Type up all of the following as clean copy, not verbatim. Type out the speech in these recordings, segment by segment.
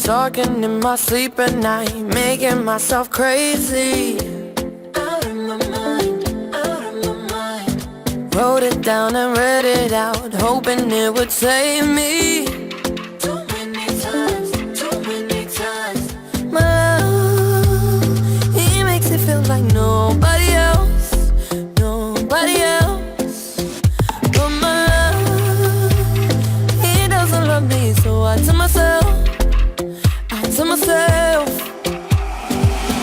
talking in my sleep at night, making myself crazy. Out of my mind, out of my mind. Wrote it down and read it out, hoping it would save me. Too many times, too many times. My love, he makes it feel like nobody else, nobody else. But my love, he doesn't love me, so I tell myself,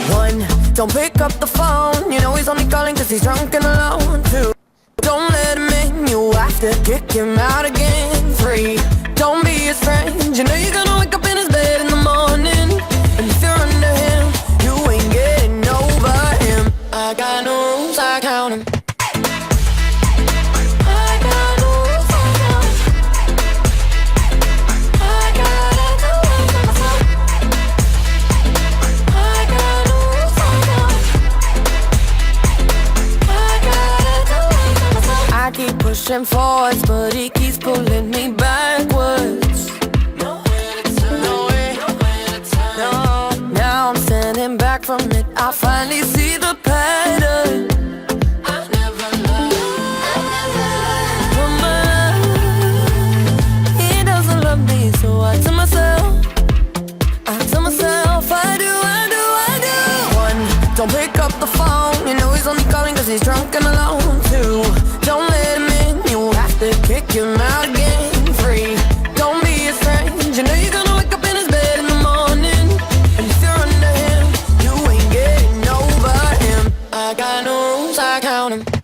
one, don't pick up the phone. You know he's only calling cause he's drunk and alone. Two, don't let him in, you have to kick him out again. Three, don't be his friend. You know you're gonna wake up in his bed in the morning, and if you're under him, you ain't getting over him. I got no rules, I count him. Pushing forwards, but he keeps pulling me backwards. Nowhere to turn, nowhere to turn. No, now I'm standing back from it. I finally see the pattern. I never loved. But my love, he doesn't love me, so I tell myself, One, don't pick up the phone. You know he's only calling cause he's drunk and alone. Two, don't let him in, you have to kick him out again. Three, don't be his friend. You know you're gonna wake up in his bed in the morning, and if you're under him, you ain't getting over him. I got no rules, I count him.